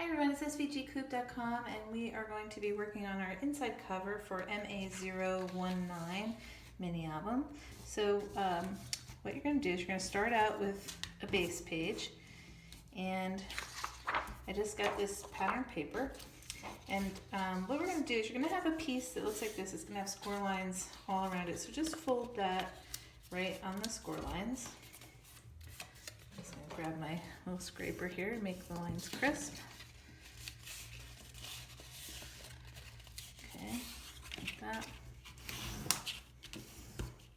Hi everyone, it's svgcoop.com and we are going to be working on our inside cover for MA019 mini album. So what you're going to do is you're going to start out with a base page, and I just got this pattern paper, and what we're going to do is you're going to have a piece that looks like this. It's going to have score lines all around it, so just fold that right on the score lines. I'm just going to grab my little scraper here and make the lines crisp. Okay, like that.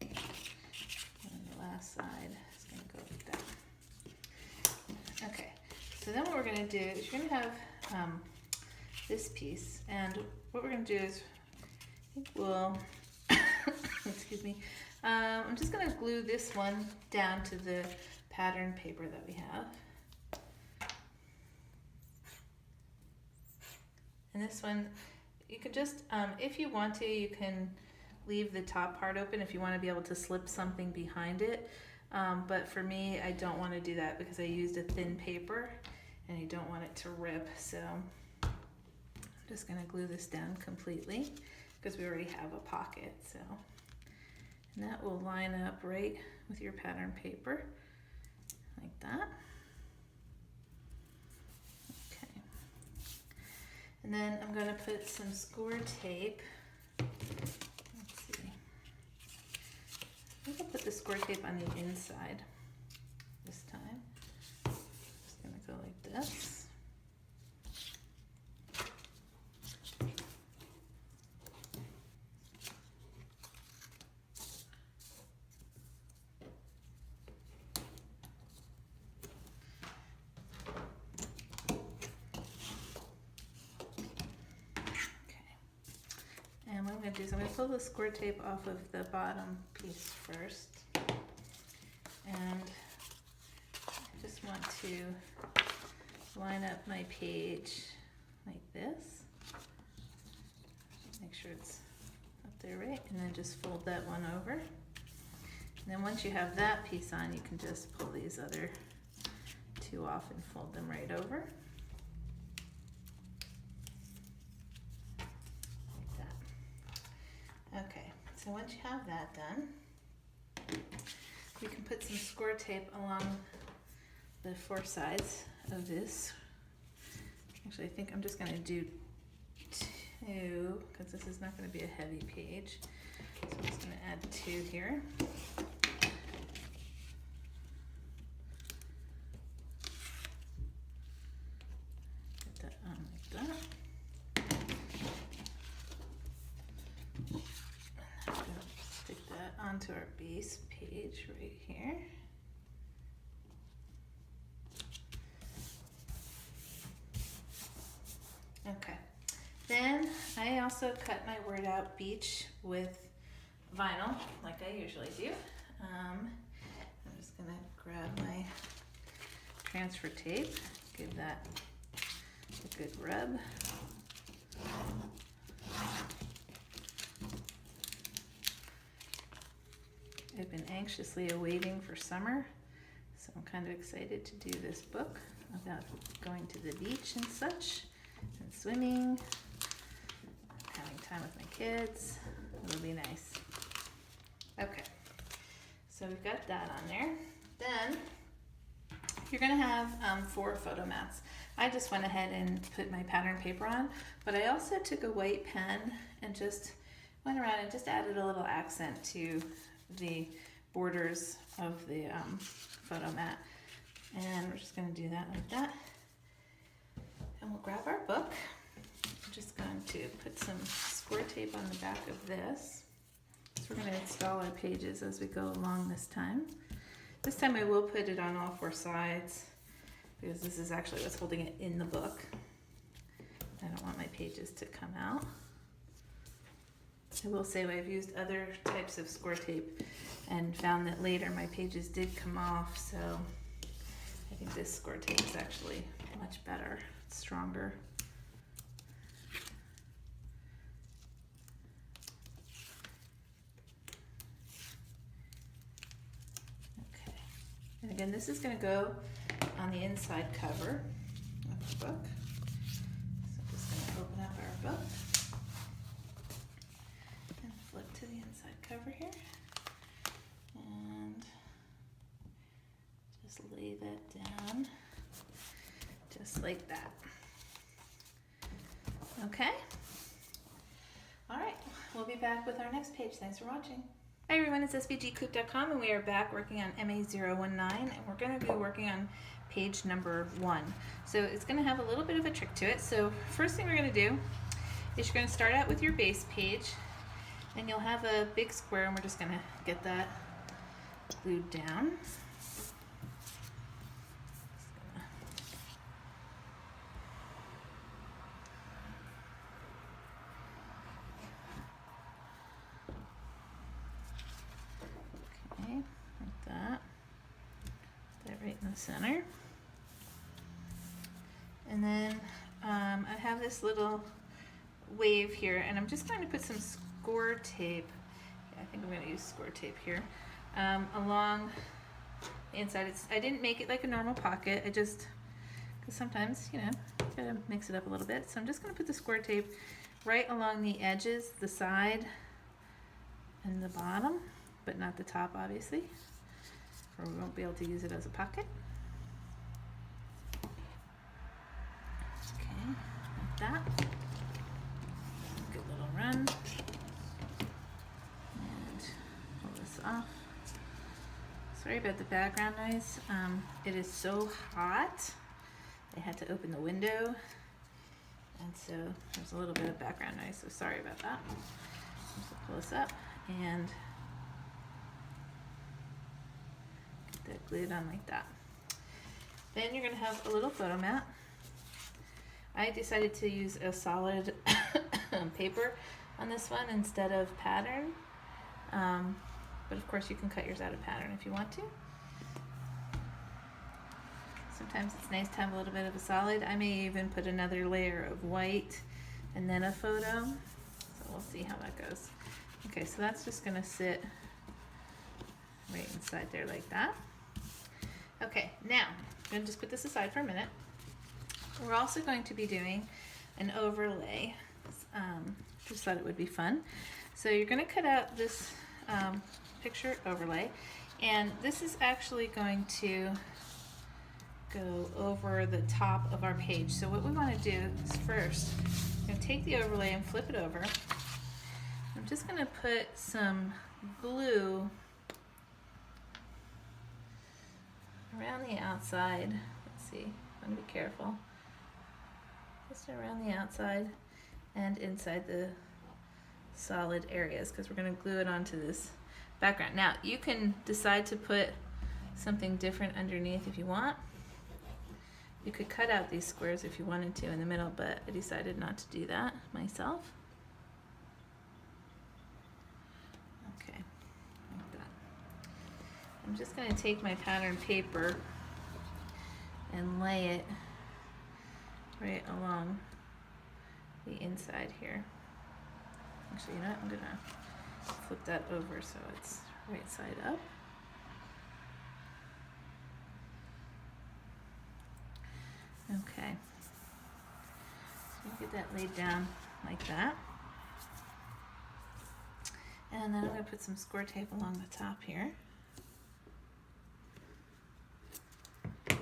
And the last side is going to go like that. Okay, so then what we're going to do is you're going to have this piece, and what we're going to do is I think we'll excuse me, I'm just going to glue this one down to the pattern paper that we have. And this one, you can just, if you want to, you can leave the top part open if you want to be able to slip something behind it. But for me, I don't want to do that because I used a thin paper and I don't want it to rip. So I'm just going to glue this down completely because we already have a pocket. So, and that will line up right with your pattern paper like that. And then I'm going to put some score tape. Let's see. I think I'll put the score tape on the inside this time. Just going to go like this. And what I'm going to do is I'm going to pull the score tape off of the bottom piece first. And I just want to line up my page like this. Make sure it's up there right. And then just fold that one over. And then once you have that piece on, you can just pull these other two off and fold them right over. Okay, so once you have that done, you can put some score tape along the four sides of this. Actually, I think I'm just going to do two because this is not going to be a heavy page. So I'm just going to add two here. Get that on like that. Onto our base page right here. Okay, then I also cut my word out beach with vinyl like I usually do. I'm just gonna grab my transfer tape, give that a good rub. I've been anxiously awaiting for summer, so I'm kind of excited to do this book about going to the beach and such, and swimming, having time with my kids. It'll be nice. Okay, so we've got that on there. Then you're going to have 4 photo mats. I just went ahead and put my pattern paper on, but I also took a white pen and just went around and just added a little accent to the borders of the photo mat, and we're just going to do that like that, and we'll grab our book. I'm just going to put some score tape on the back of this, so we're going to install our pages as we go along this time. This time I will put it on all 4 sides because this is actually what's holding it in the book. I don't want my pages to come out. I will say I've used other types of score tape and found that later my pages did come off, so I think this score tape is actually much better, it's stronger. Okay, and again, this is going to go on the inside cover of the book. book. And flip to the inside cover here. And just lay that down, just like that. Okay? All right, we'll be back with our next page. Thanks for watching. Hi everyone, it's svgcoop.com and we are back working on MA019 and we're going to be working on page number 1. So it's going to have a little bit of a trick to it. So first thing we're going to do is you're going to start out with your base page and you'll have a big square and we're just going to get that glued down. Okay, like that. Put that right in the center. And then I have this little wave here and I'm just going to put some score tape. Yeah, I think I'm going to use score tape here. Along the inside. I didn't make it like a normal pocket. I just, because sometimes, you know, you gotta mix it up a little bit. So I'm just going to put the score tape right along the edges, the side and the bottom, but not the top obviously, or we won't be able to use it as a pocket. Okay, like that. Good little run. And pull this off. Sorry about the background noise. It is so hot. I had to open the window, and so there's a little bit of background noise, so sorry about that. Just pull this up and get that glued on like that. Then you're going to have a little photo mat. I decided to use a solid paper on this one instead of pattern. But of course you can cut yours out of pattern if you want to. Sometimes it's nice to have a little bit of a solid. I may even put another layer of white and then a photo. So we'll see how that goes. Okay, so that's just gonna sit right inside there like that. Okay, now I'm gonna just put this aside for a minute. We're also going to be doing an overlay. Just thought it would be fun. So you're gonna cut out this picture overlay, and this is actually going to go over the top of our page. So what we want to do is first, I'm going to take the overlay and flip it over. I'm just going to put some glue around the outside. Let's see, I'm going to be careful. Just around the outside and inside the solid areas, because we're going to glue it onto this background. Now you can decide to put something different underneath if you want. You could cut out these squares if you wanted to in the middle, but I decided not to do that myself. Okay, like that. I'm just going to take my pattern paper and lay it right along the inside here. Actually, you know what? I'm going to flip that over so it's right side up. Okay, so you get that laid down like that. And then I'm going to put some score tape along the top here. Pull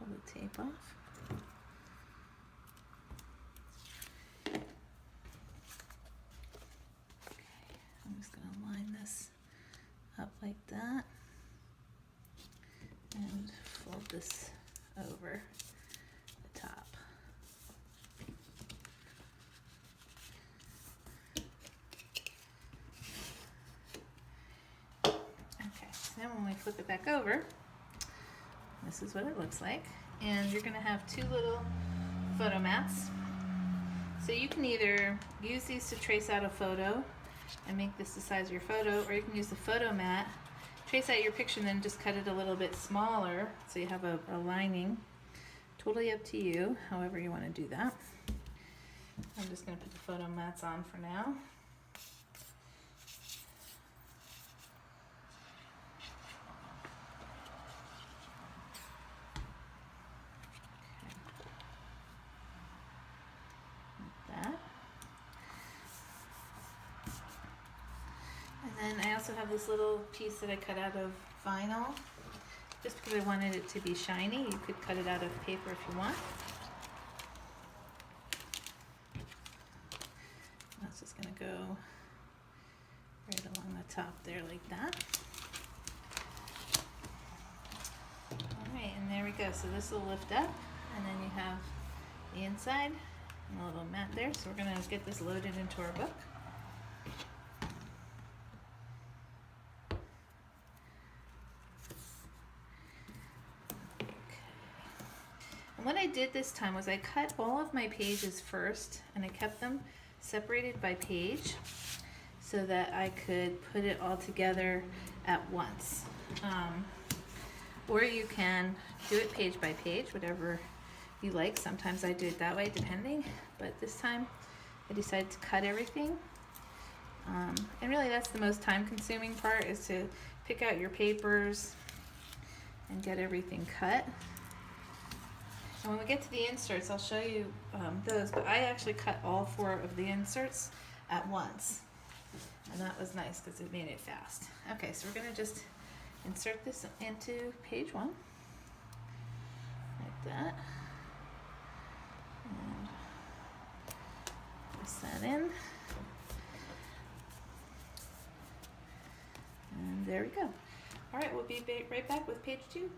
the tape off. Okay, I'm just going to line this up like that and fold this over the top. Okay, so then when we flip it back over, this is what it looks like. And you're going to have two little photo mats. So you can either use these to trace out a photo and make this the size of your photo, or you can use the photo mat, trace out your picture and then just cut it a little bit smaller so you have a lining. Totally up to you, however you want to do that. I'm just going to put the photo mats on for now. also have this little piece that I cut out of vinyl, just because I wanted it to be shiny. You could cut it out of paper if you want. That's just going to go right along the top there like that. Alright, and there we go. So this will lift up, and then you have the inside and a little mat there. So we're going to get this loaded into our book. And what I did this time was I cut all of my pages first, and I kept them separated by page so that I could put it all together at once. Or you can do it page by page, whatever you like. Sometimes I do it that way depending, but this time I decided to cut everything. And really that's the most time consuming part, is to pick out your papers and get everything cut. And when we get to the inserts, I'll show you those, but I actually cut all 4 of the inserts at once. And that was nice because it made it fast. Okay, so we're going to just insert this into page 1, like that. And press that in. And there we go. All right, we'll be right back with page 2.